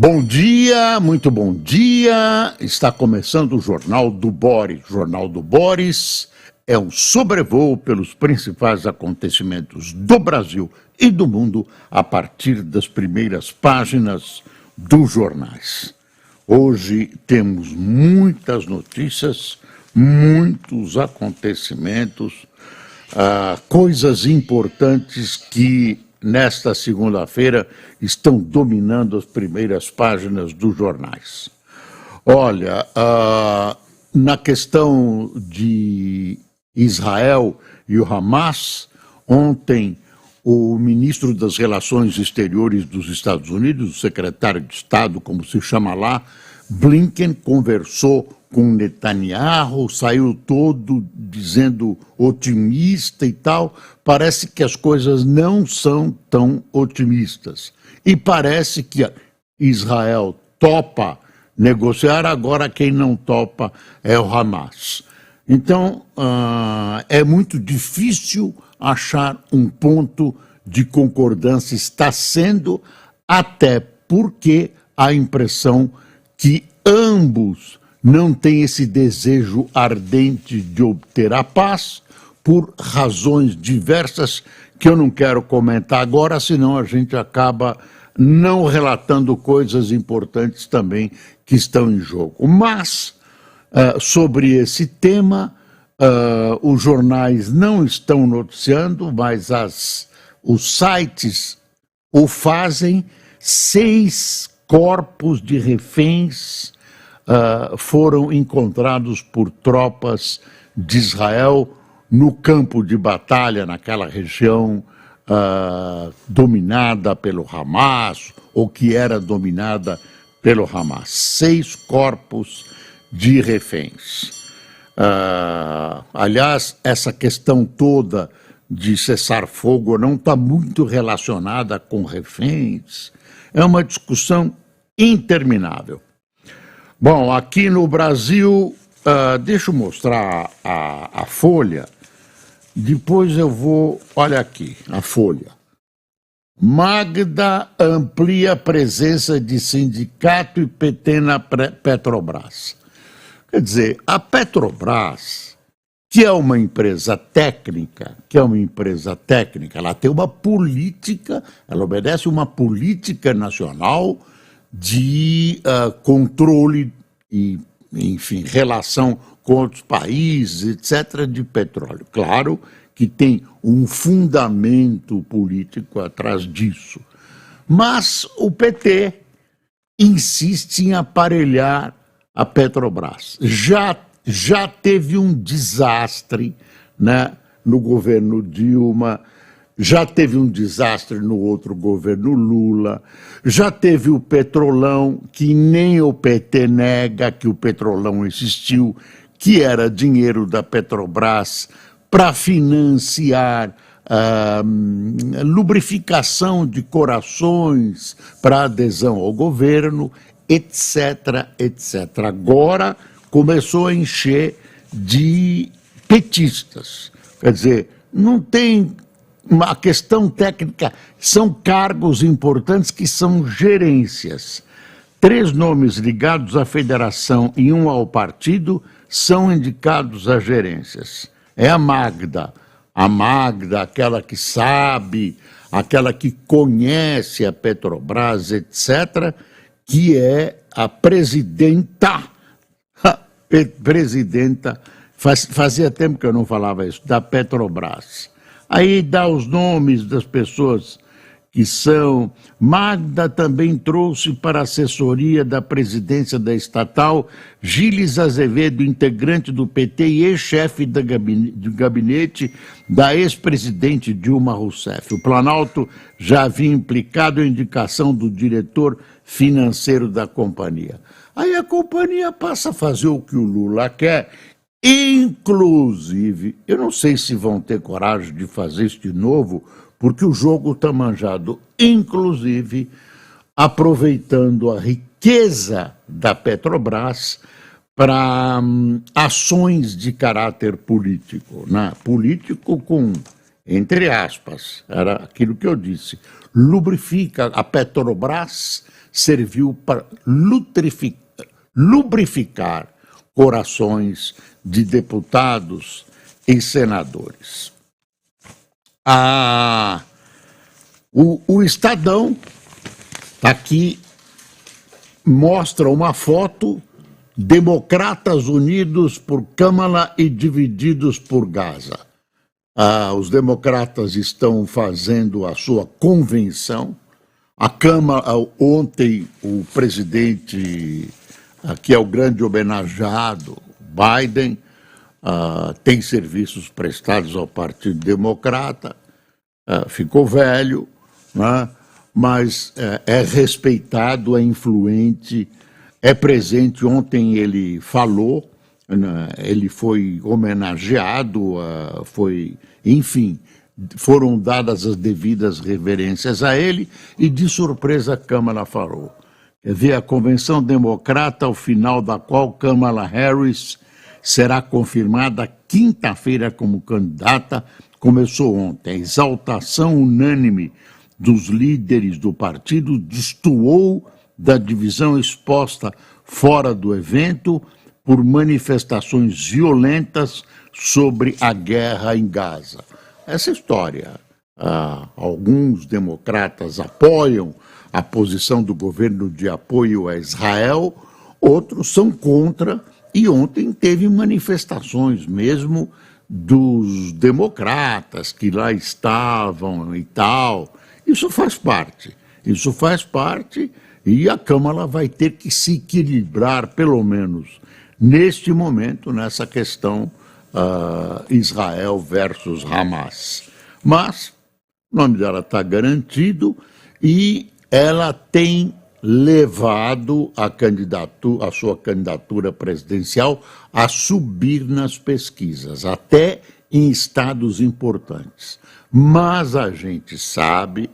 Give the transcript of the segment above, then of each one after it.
Bom dia, muito bom dia. Está começando o Jornal do Boris. O Jornal do Boris é um sobrevoo pelos principais acontecimentos do Brasil e do mundo a partir das primeiras páginas dos jornais. Hoje temos muitas notícias, muitos acontecimentos, coisas importantes que nesta segunda-feira estão dominando as primeiras páginas dos jornais. Olha, na questão de Israel e o Hamas, ontem o ministro das Relações Exteriores dos Estados Unidos, o secretário de Estado, como se chama lá, Blinken, conversou com Netanyahu, saiu todo dizendo otimista e tal. Parece que as coisas não são tão otimistas. E parece que Israel topa negociar, agora quem não topa é o Hamas. Então, é muito difícil achar um ponto de concordância. Está sendo, até porque há a impressão que ambos não têm esse desejo ardente de obter a paz, por razões diversas que eu não quero comentar agora, senão a gente acaba não relatando coisas importantes também que estão em jogo. Mas, sobre esse tema, os jornais não estão noticiando, mas os sites o fazem. 6 corpos de reféns foram encontrados por tropas de Israel no campo de batalha, naquela região dominada pelo Hamas, ou que era dominada pelo Hamas. 6 corpos de reféns. Aliás, essa questão toda de cessar fogo não está muito relacionada com reféns. É uma discussão interminável. Bom, aqui no Brasil, deixa eu mostrar a Folha, depois eu vou, olha aqui, a Folha. Magda amplia a presença de sindicato e PT na Petrobras. Quer dizer, a Petrobras, que é uma empresa técnica, ela tem uma política, ela obedece uma política nacional de controle e, enfim, relação com outros países, etc., de petróleo. Claro que tem um fundamento político atrás disso. Mas o PT insiste em aparelhar a Petrobras. Já teve um desastre, né, no governo Dilma, já teve um desastre no outro governo Lula, já teve o Petrolão, que nem o PT nega que o Petrolão existiu, que era dinheiro da Petrobras para financiar lubrificação de corações para adesão ao governo, etc., etc. Agora começou a encher de petistas. Quer dizer, não tem uma questão técnica, são cargos importantes que são gerências. 3 nomes ligados à federação e 1 ao partido são indicados a gerências. É a Magda, aquela que sabe, aquela que conhece a Petrobras, etc., que é a presidenta, fazia tempo que eu não falava isso, da Petrobras. Aí dá os nomes das pessoas que são. Magda também trouxe para a assessoria da presidência da estatal Gilles Azevedo, integrante do PT e ex-chefe do gabinete da ex-presidente Dilma Rousseff. O Planalto já havia implicado a indicação do diretor financeiro da companhia. Aí a companhia passa a fazer o que o Lula quer. Inclusive, eu não sei se vão ter coragem de fazer isso de novo, porque o jogo está manjado, inclusive aproveitando a riqueza da Petrobras para ações de caráter político, né? Político com entre aspas, era aquilo que eu disse, lubrifica, a Petrobras serviu para lubrificar corações de deputados e senadores. O Estadão, aqui, mostra uma foto, democratas unidos por Câmara e divididos por Gaza. Os democratas estão fazendo a sua convenção. A Câmara, ontem, o presidente, que é o grande homenageado, Biden, tem serviços prestados ao Partido Democrata, ficou velho, né? Mas é respeitado, é influente, é presente. Ontem ele falou, né? Ele foi homenageado, enfim, foram dadas as devidas reverências a ele e, de surpresa, a Câmara falou. Quer ver, a Convenção Democrata, ao final da qual Kamala Harris será confirmada quinta-feira como candidata, começou ontem. A exaltação unânime dos líderes do partido destoou da divisão exposta fora do evento por manifestações violentas sobre a guerra em Gaza. Essa história, alguns democratas apoiam a posição do governo de apoio a Israel, outros são contra, e ontem teve manifestações mesmo dos democratas que lá estavam e tal. Isso faz parte, e a Câmara vai ter que se equilibrar, pelo menos neste momento, nessa questão Israel versus Hamas. Mas o nome dela está garantido e ela tem levado a sua candidatura presidencial a subir nas pesquisas, até em estados importantes. Mas a gente sabe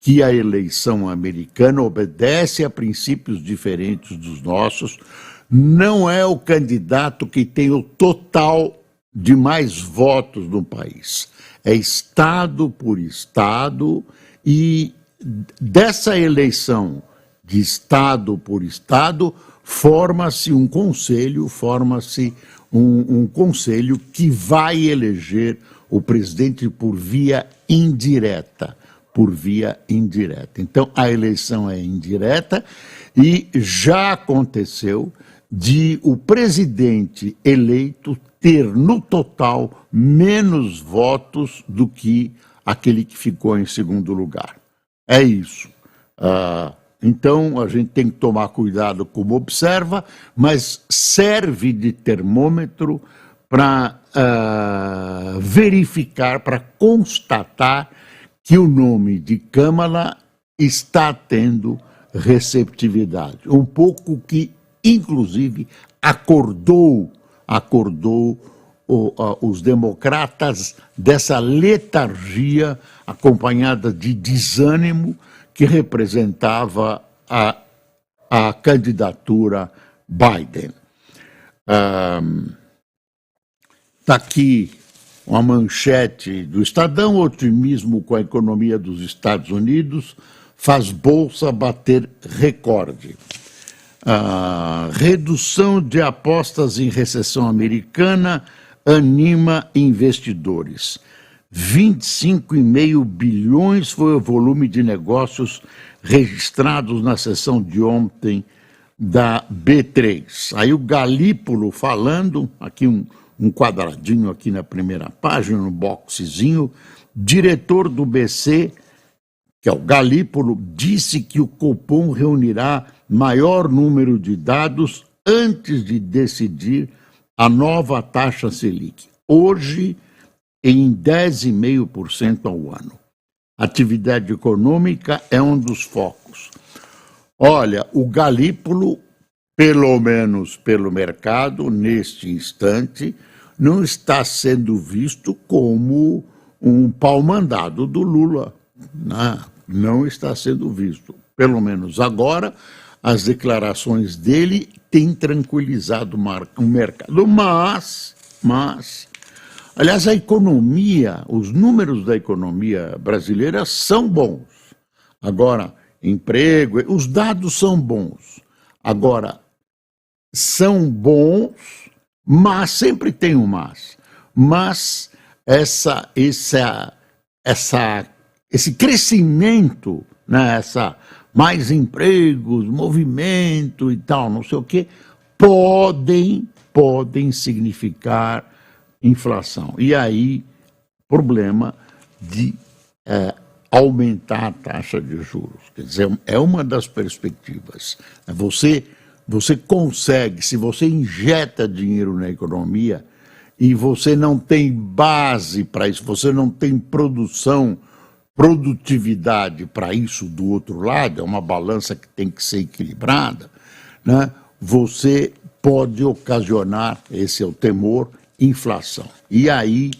que a eleição americana obedece a princípios diferentes dos nossos, não é o candidato que tem o total de mais votos no país. É estado por estado, e dessa eleição de estado por estado forma-se um conselho, um conselho que vai eleger o presidente por via indireta. Então, a eleição é indireta e já aconteceu de o presidente eleito ter, no total, menos votos do que aquele que ficou em segundo lugar. É isso. Então, a gente tem que tomar cuidado como observa, mas serve de termômetro para verificar, para constatar que o nome de Kamala está tendo receptividade. Um pouco que, inclusive, acordou os democratas dessa letargia acompanhada de desânimo que representava a candidatura Biden. Está aqui uma manchete do Estadão: otimismo com a economia dos Estados Unidos faz Bolsa bater recorde. Redução de apostas em recessão americana anima investidores. 25,5 bilhões foi o volume de negócios registrados na sessão de ontem da B3. Aí o Galípolo falando, aqui um quadradinho aqui na primeira página, no boxezinho, diretor do BC, que é o Galípolo, disse que o Copom reunirá maior número de dados antes de decidir a nova taxa Selic. Hoje, em 10,5% ao ano. Atividade econômica é um dos focos. Olha, o Galípolo, pelo menos pelo mercado, neste instante, não está sendo visto como um pau-mandado do Lula. Não está sendo visto. Pelo menos agora, as declarações dele têm tranquilizado o mercado. Mas Aliás, a economia, os números da economia brasileira são bons. Agora, emprego, os dados são bons. Agora, são bons, mas sempre tem um mas. Mas esse crescimento, né, mais empregos, movimento e tal, não sei o quê, podem significar inflação. E aí, problema de aumentar a taxa de juros. Quer dizer, é uma das perspectivas. Você consegue, se você injeta dinheiro na economia e você não tem base para isso, você não tem produtividade para isso do outro lado, é uma balança que tem que ser equilibrada, né? Você pode ocasionar, esse é o temor, inflação. E aí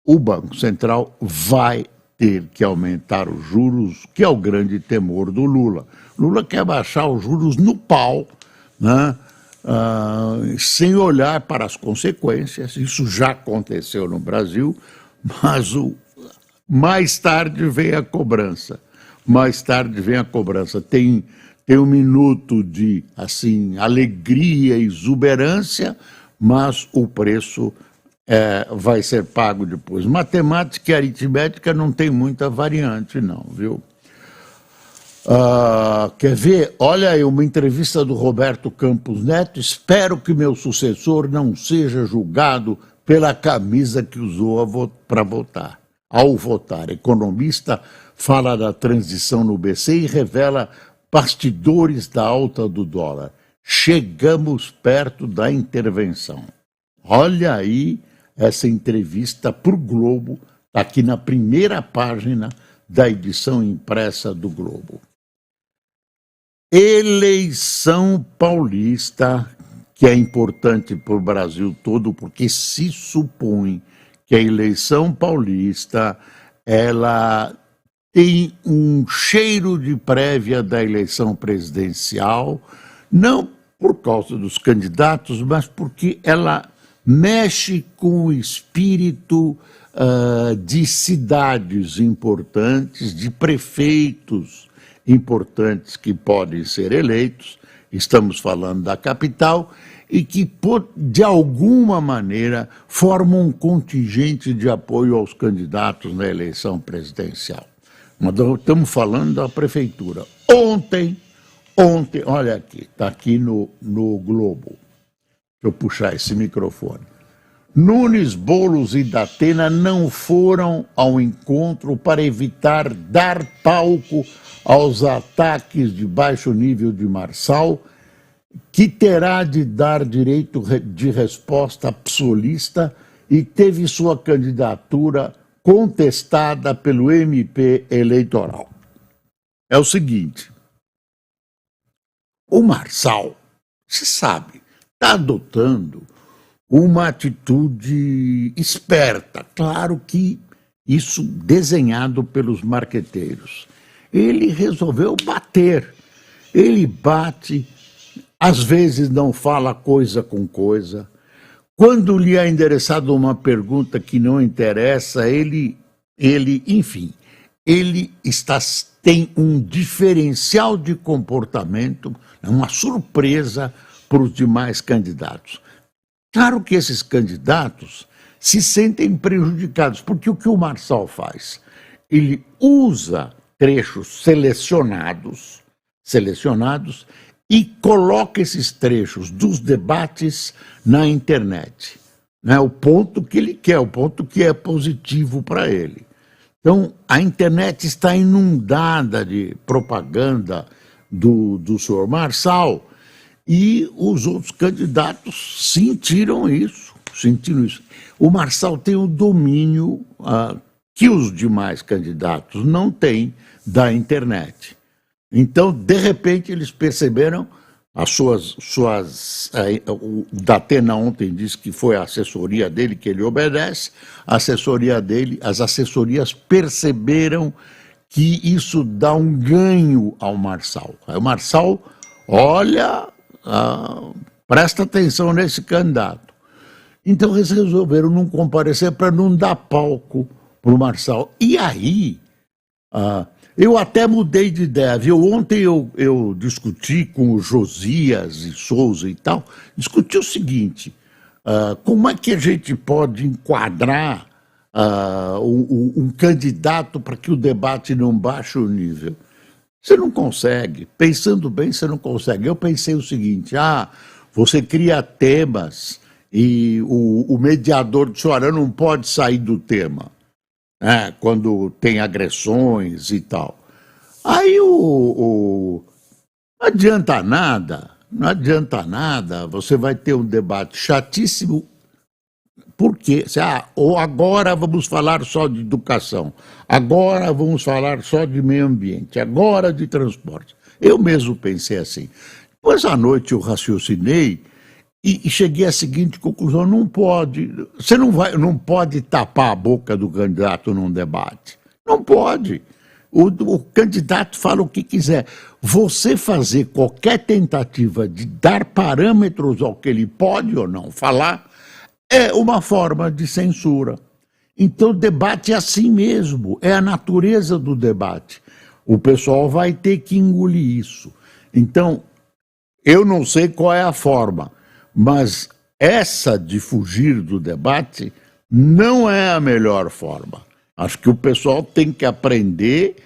o Banco Central vai ter que aumentar os juros, que é o grande temor do Lula. Lula quer baixar os juros no pau, né? Sem olhar para as consequências. Isso já aconteceu no Brasil, mas mais tarde vem a cobrança. Mais tarde vem a cobrança. Tem um minuto de alegria e exuberância, mas o preço vai ser pago depois. Matemática e aritmética não tem muita variante, não, viu? Quer ver? Olha aí uma entrevista do Roberto Campos Neto. Espero que meu sucessor não seja julgado pela camisa que usou para votar. Ao votar, economista fala da transição no BC e revela bastidores da alta do dólar. Chegamos perto da intervenção. Olha aí essa entrevista para o Globo, está aqui na primeira página da edição impressa do Globo. Eleição paulista, que é importante para o Brasil todo, porque se supõe que a eleição paulista ela tem um cheiro de prévia da eleição presidencial, não por causa dos candidatos, mas porque ela mexe com o espírito de cidades importantes, de prefeitos importantes que podem ser eleitos, estamos falando da capital, e que, de alguma maneira, formam um contingente de apoio aos candidatos na eleição presidencial. Mas estamos falando da prefeitura. Ontem, olha aqui, está aqui no Globo. Deixa eu puxar esse microfone. Nunes, Boulos e Datena não foram ao encontro para evitar dar palco aos ataques de baixo nível de Marçal, que terá de dar direito de resposta absolista e teve sua candidatura contestada pelo MP eleitoral. É o seguinte, o Marçal, você sabe, está adotando uma atitude esperta, claro que isso desenhado pelos marqueteiros. Ele resolveu bater, ele bate, às vezes não fala coisa com coisa. Quando lhe é endereçado uma pergunta que não interessa, ele tem um diferencial de comportamento, uma surpresa para os demais candidatos. Claro que esses candidatos se sentem prejudicados, porque o que o Marçal faz? Ele usa trechos selecionados e coloca esses trechos dos debates na internet. Né? O ponto que ele quer, o ponto que é positivo para ele. Então, a internet está inundada de propaganda do senhor Marçal e os outros candidatos sentiram isso. O Marçal tem o domínio que os demais candidatos não têm da internet. Então, de repente, eles perceberam o Datena ontem disse que foi a assessoria dele que ele obedece, as assessorias perceberam que isso dá um ganho ao Marçal. Aí o Marçal, olha, presta atenção nesse candidato. Então eles resolveram não comparecer para não dar palco para o Marçal. E aí, eu até mudei de ideia, viu? Ontem eu discuti com o Josias e Souza e tal, discuti o seguinte, como é que a gente pode enquadrar um candidato para que o debate não baixe o nível? Você não consegue, pensando bem, você não consegue. Eu pensei o seguinte, você cria temas e o mediador de Soará não pode sair do tema, né, quando tem agressões e tal. Aí não adianta nada, não adianta nada, você vai ter um debate chatíssimo, porque, ou agora vamos falar só de educação, agora vamos falar só de meio ambiente, agora de transporte. Eu mesmo pensei assim. Depois à noite eu raciocinei e cheguei à seguinte conclusão: não pode, você não pode tapar a boca do candidato num debate. Não pode. O candidato fala o que quiser. Você fazer qualquer tentativa de dar parâmetros ao que ele pode ou não falar é uma forma de censura. Então o debate é assim mesmo, é a natureza do debate. O pessoal vai ter que engolir isso. Então, eu não sei qual é a forma, mas essa de fugir do debate não é a melhor forma. Acho que o pessoal tem que aprender,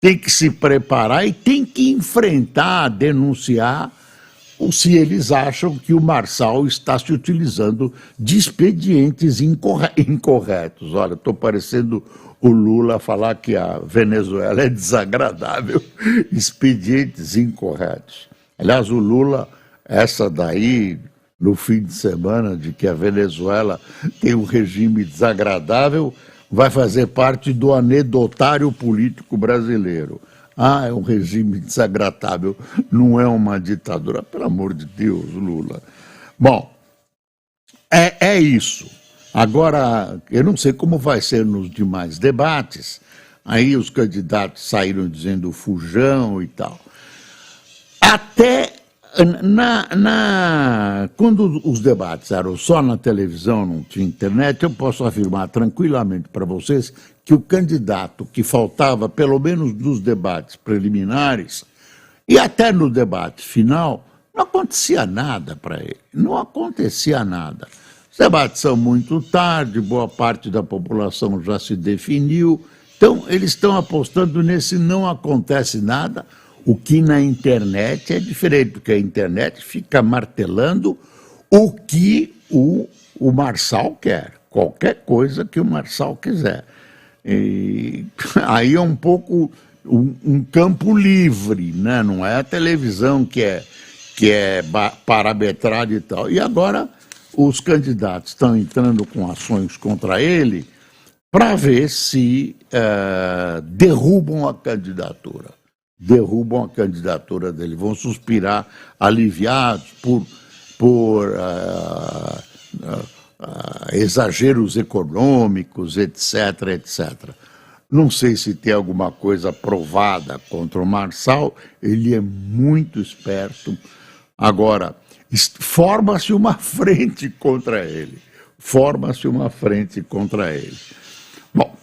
tem que se preparar e tem que enfrentar, denunciar, se eles acham que o Marçal está se utilizando de expedientes incorretos. Olha, estou parecendo o Lula falar que a Venezuela é desagradável, expedientes incorretos. Aliás, o Lula, essa daí, no fim de semana, de que a Venezuela tem um regime desagradável, vai fazer parte do anedotário político brasileiro. É um regime desagradável, não é uma ditadura. Pelo amor de Deus, Lula. Bom, é isso. Agora, eu não sei como vai ser nos demais debates. Aí os candidatos saíram dizendo fujão e tal. Até quando os debates eram só na televisão, não tinha internet, eu posso afirmar tranquilamente para vocês que o candidato que faltava, pelo menos nos debates preliminares, e até no debate final, não acontecia nada para ele, não acontecia nada. Os debates são muito tarde, boa parte da população já se definiu, então eles estão apostando nesse não acontece nada, o que na internet é diferente, porque a internet fica martelando o que o Marçal quer, qualquer coisa que o Marçal quiser. E aí é um pouco um campo livre, né? Não é a televisão que é parametrada e tal. E agora os candidatos estão entrando com ações contra ele para ver se derrubam a candidatura. Derrubam a candidatura dele, vão suspirar aliviados por exageros econômicos, etc, etc. Não sei se tem alguma coisa provada contra o Marçal, ele é muito esperto. Agora, forma-se uma frente contra ele. Forma-se uma frente contra ele. Bom,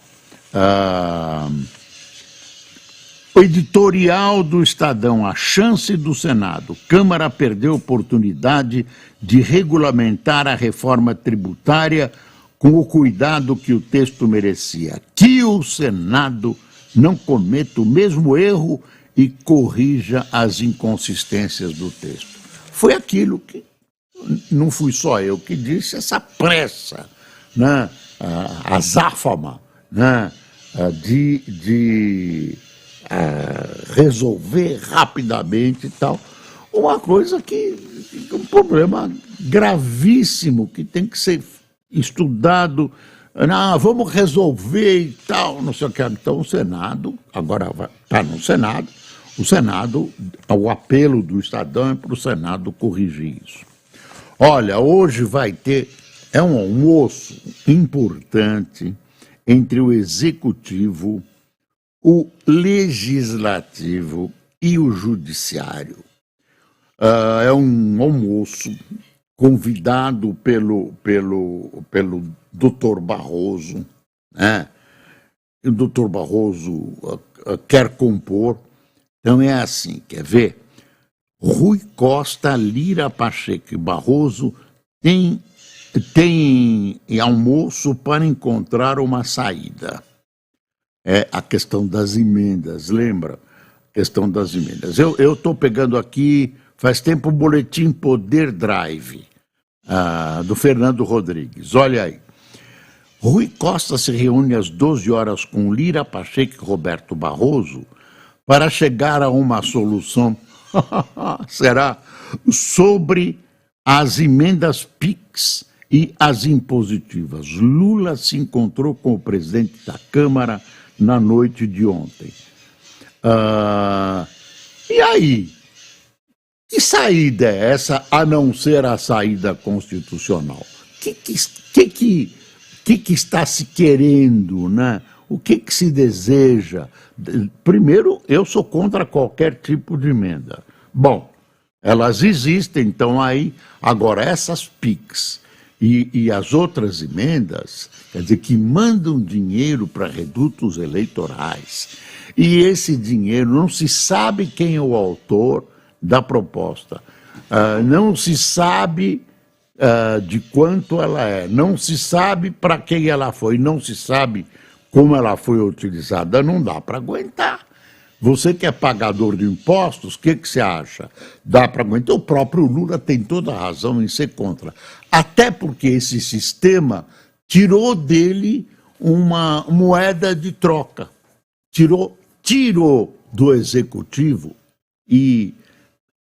o editorial do Estadão, a chance do Senado. Câmara perdeu a oportunidade de regulamentar a reforma tributária com o cuidado que o texto merecia. Que o Senado não cometa o mesmo erro e corrija as inconsistências do texto. Foi aquilo que, não fui só eu que disse, essa pressa, né, azáfama, né, de resolver rapidamente e tal, uma coisa um problema gravíssimo que tem que ser estudado, vamos resolver e tal, não sei o que. Então o Senado, agora está no Senado, o apelo do Estadão é para o Senado corrigir isso. Olha, hoje vai ter, um almoço importante entre o Executivo, o Legislativo e o Judiciário. É um almoço convidado pelo Dr. Barroso, né? E o Dr. Barroso quer compor. Então é assim, quer ver? Rui Costa, Lira, Pacheco e Barroso têm almoço para encontrar uma saída. É a questão das emendas, lembra? A questão das emendas. Eu estou pegando aqui, faz tempo, o boletim Poder Drive, do Fernando Rodrigues. Olha aí. Rui Costa se reúne às 12 horas com Lira, Pacheco e Roberto Barroso para chegar a uma solução, será, sobre as emendas PIX e as impositivas. Lula se encontrou com o presidente da Câmara na noite de ontem. E aí? Que saída é essa, a não ser a saída constitucional? Que está se querendo, né? O que se deseja? Primeiro, eu sou contra qualquer tipo de emenda. Bom, elas existem, então aí. Agora, essas PICs e as outras emendas, quer dizer, que mandam dinheiro para redutos eleitorais, e esse dinheiro não se sabe quem é o autor da proposta, não se sabe de quanto ela é, não se sabe para quem ela foi, não se sabe como ela foi utilizada, não dá para aguentar. Você que é pagador de impostos, o que você acha? Dá para aguentar? O próprio Lula tem toda a razão em ser contra. Até porque esse sistema tirou dele uma moeda de troca. Tirou do executivo, e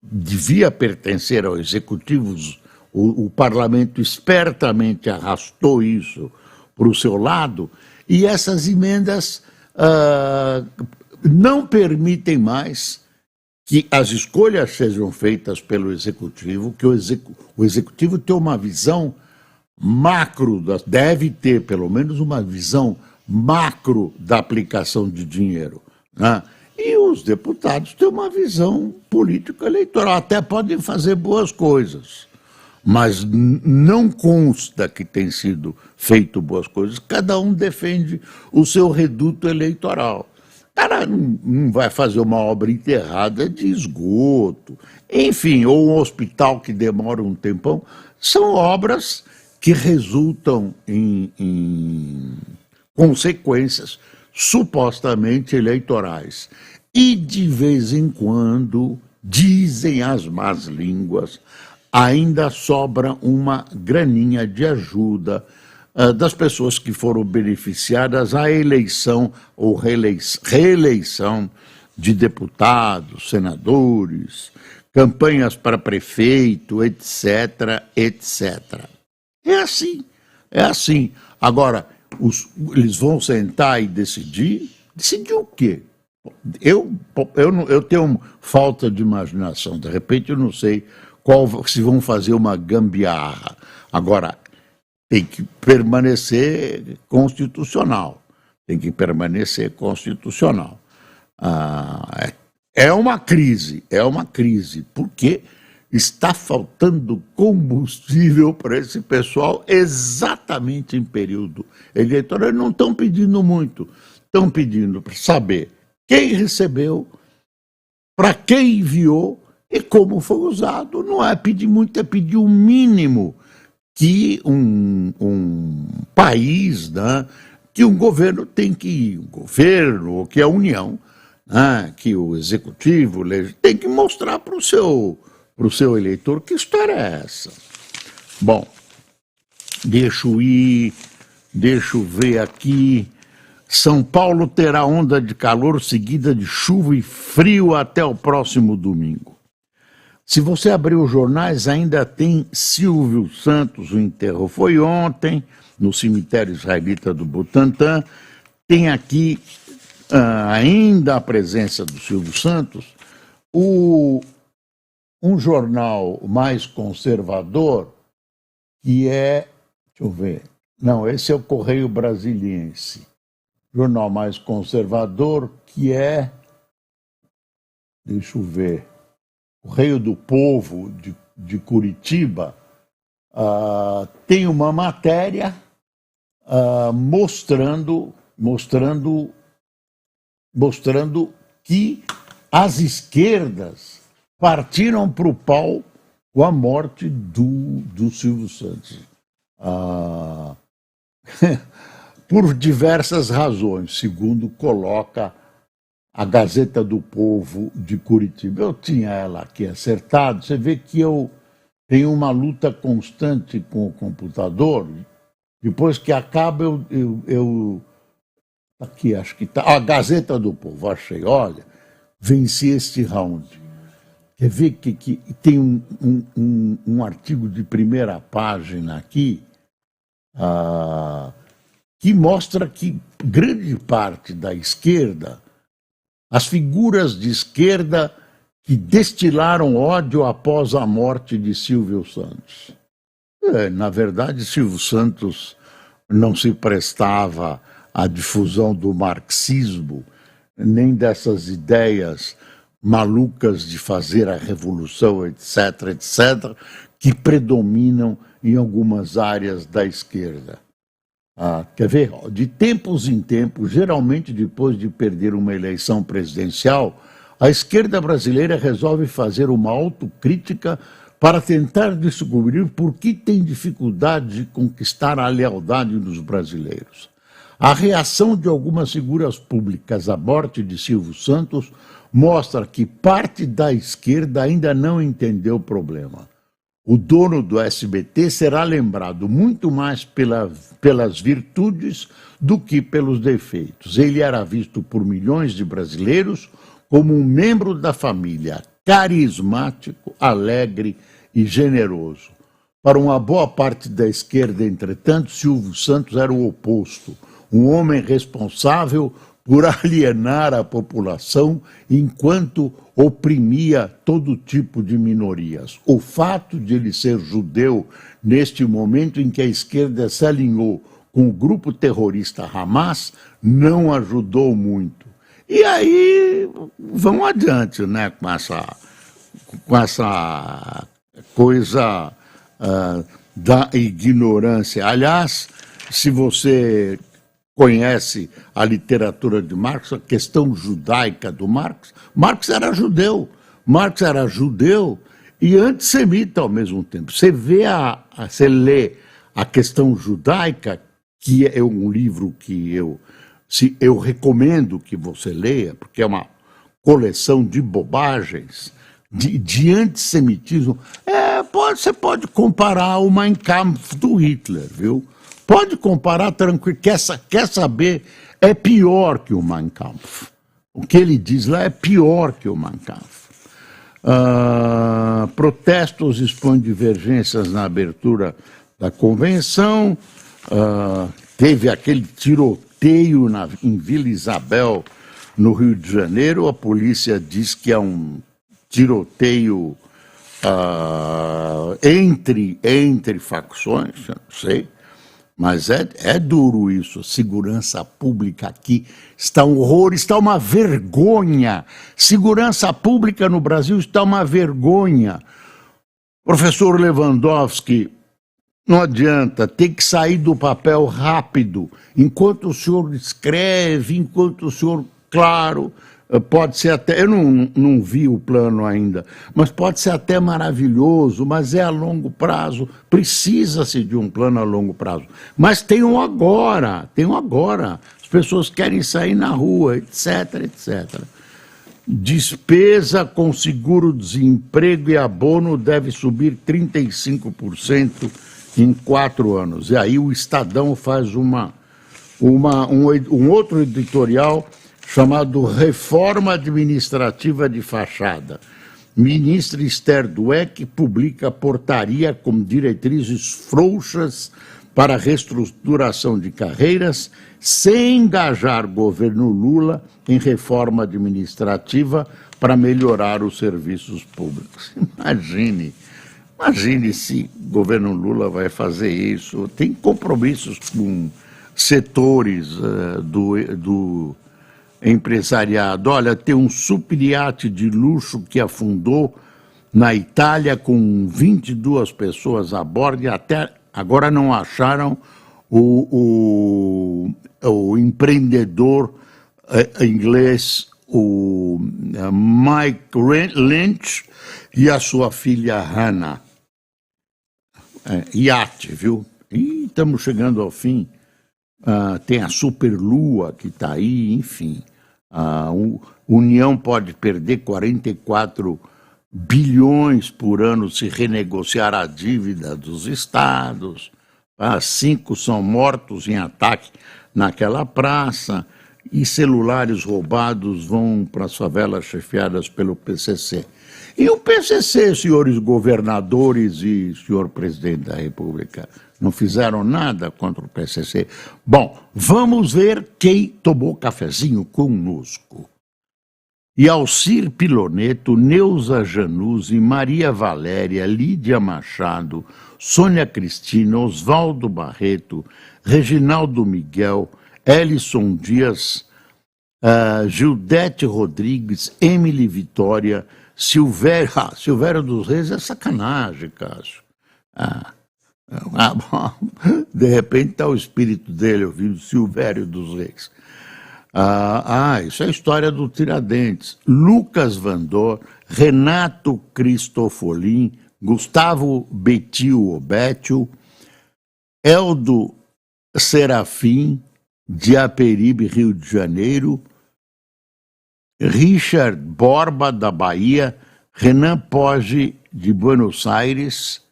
devia pertencer ao executivo. O parlamento espertamente arrastou isso para o seu lado, e essas emendas não permitem mais que as escolhas sejam feitas pelo executivo, que o executivo tenha uma visão macro, deve ter pelo menos uma visão macro da aplicação de dinheiro, né? E os deputados têm uma visão político-eleitoral, até podem fazer boas coisas, mas não consta que tem sido feito boas coisas. Cada um defende o seu reduto eleitoral. O cara não vai fazer uma obra enterrada de esgoto, enfim, ou um hospital que demora um tempão. São obras que resultam em consequências supostamente eleitorais. E, de vez em quando, dizem as más línguas, ainda sobra uma graninha de ajuda das pessoas que foram beneficiadas à eleição ou reeleição de deputados, senadores, campanhas para prefeito, etc., etc. É assim, é assim. Agora, eles vão sentar e decidir? Decidir o quê? Eu tenho falta de imaginação, de repente eu não sei se vão fazer uma gambiarra. Agora, tem que permanecer constitucional. Tem que permanecer constitucional. É uma crise, porque está faltando combustível para esse pessoal exatamente em período eleitoral. Eles não estão pedindo muito, estão pedindo para saber quem recebeu, para quem enviou e como foi usado. Não é pedir muito, é pedir o mínimo que um país, né, que um governo tem que, um governo, ou que a União, né, que o executivo tem que mostrar para o seu eleitor que história é essa. Bom, deixa eu ver aqui. São Paulo terá onda de calor seguida de chuva e frio até o próximo domingo. Se você abrir os jornais, ainda tem Silvio Santos, o enterro foi ontem, no cemitério israelita do Butantã. Tem aqui ainda a presença do Silvio Santos. Um jornal mais conservador, que é, deixa eu ver, não, esse é o Correio Brasiliense. Jornal mais conservador, que é, deixa eu ver, Correio do Povo, de Curitiba, tem uma matéria mostrando que as esquerdas partiram para o pau com a morte do Silvio Santos. Por diversas razões, segundo coloca a Gazeta do Povo de Curitiba. Eu tinha ela aqui acertado. Você vê que eu tenho uma luta constante com o computador. Depois que acaba, eu aqui, acho que está. A Gazeta do Povo, achei. Olha, venci este round. Quer ver que tem um artigo de primeira página aqui, que mostra que grande parte da esquerda, as figuras de esquerda que destilaram ódio após a morte de Silvio Santos. Na verdade, Silvio Santos não se prestava à difusão do marxismo, nem dessas ideias malucas de fazer a revolução, etc., etc., que predominam em algumas áreas da esquerda. Quer ver? De tempos em tempos, geralmente depois de perder uma eleição presidencial, a esquerda brasileira resolve fazer uma autocrítica para tentar descobrir por que tem dificuldade de conquistar a lealdade dos brasileiros. A reação de algumas figuras públicas à morte de Silvio Santos mostra que parte da esquerda ainda não entendeu o problema. O dono do SBT será lembrado muito mais pelas virtudes do que pelos defeitos. Ele era visto por milhões de brasileiros como um membro da família, carismático, alegre e generoso. Para uma boa parte da esquerda, entretanto, Silvio Santos era o oposto, um homem responsável por alienar a população enquanto oprimia todo tipo de minorias. O fato de ele ser judeu, neste momento em que a esquerda se alinhou com o grupo terrorista Hamas, não ajudou muito. E aí, vamos adiante, né, com essa coisa da ignorância. Aliás, se você conhece a literatura de Marx, a questão judaica do Marx, Marx era judeu e antissemita ao mesmo tempo. Você lê a questão judaica, que é um livro que eu recomendo que você leia, porque é uma coleção de bobagens, de antissemitismo. Você pode comparar o Mein Kampf do Hitler, viu? Pode comparar tranquilo. Quer saber? É pior que o Mein Kampf. O que ele diz lá é pior que o Mein Kampf. Protestos expõem divergências na abertura da convenção. Teve aquele tiroteio em Vila Isabel, no Rio de Janeiro. A polícia diz que é um tiroteio entre facções, eu não sei. Mas é duro isso. Segurança pública aqui está um horror, está uma vergonha. Segurança pública no Brasil está uma vergonha. Professor Lewandowski, não adianta, tem que sair do papel rápido. Enquanto o senhor escreve, enquanto o senhor, claro, pode ser até, eu não vi o plano ainda, mas pode ser até maravilhoso, mas é a longo prazo, precisa-se de um plano a longo prazo. Mas tem um agora, as pessoas querem sair na rua, etc, etc. Despesa com seguro-desemprego e abono deve subir 35% em 4 anos. E aí o Estadão faz um outro editorial chamado Reforma Administrativa de Fachada. Ministra Esther Dweck publica portaria com diretrizes frouxas para a reestruturação de carreiras, sem engajar o governo Lula em reforma administrativa para melhorar os serviços públicos. Imagine se o governo Lula vai fazer isso. Tem compromissos com setores do empresariado. Olha, tem um super iate de luxo que afundou na Itália com 22 pessoas a bordo e até agora não acharam o empreendedor inglês, o Mike Lynch, e a sua filha Hannah. Iate, viu? E estamos chegando ao fim. Tem a Superlua que está aí, enfim. A União pode perder 44 bilhões por ano se renegociar a dívida dos estados. 5 são mortos em ataque naquela praça. E celulares roubados vão para as favelas chefiadas pelo PCC. E o PCC, senhores governadores e senhor presidente da República, não fizeram nada contra o PCC? Bom, vamos ver quem tomou cafezinho conosco. E Alcir Piloneto, Neuza Januzzi, Maria Valéria, Lídia Machado, Sônia Cristina, Oswaldo Barreto, Reginaldo Miguel, Elison Dias, Gildete Rodrigues, Emily Vitória, Silvério dos Reis é sacanagem, Cássio. De repente está o espírito dele ouvindo Silvério dos Reis. Isso é a história do Tiradentes. Lucas Vandor, Renato Cristofolin, Gustavo Betil Obétio, Eldo Serafim, de Aperibe, Rio de Janeiro, Richard Borba, da Bahia, Renan Poggi, de Buenos Aires,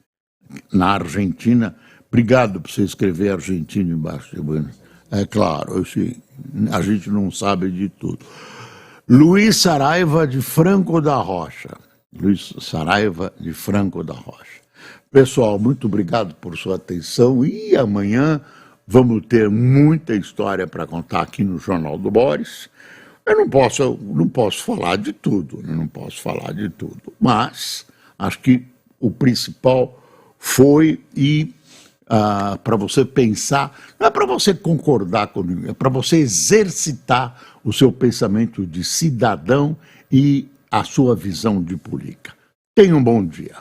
na Argentina. Obrigado por você escrever Argentina embaixo de Buenos Aires. É claro, a gente não sabe de tudo. Luiz Saraiva, de Franco da Rocha. Luiz Saraiva, de Franco da Rocha. Pessoal, muito obrigado por sua atenção e amanhã vamos ter muita história para contar aqui no Jornal do Boris. Eu não posso falar de tudo, mas acho que o principal foi para você pensar, não é para você concordar comigo, é para você exercitar o seu pensamento de cidadão e a sua visão de política. Tenha um bom dia.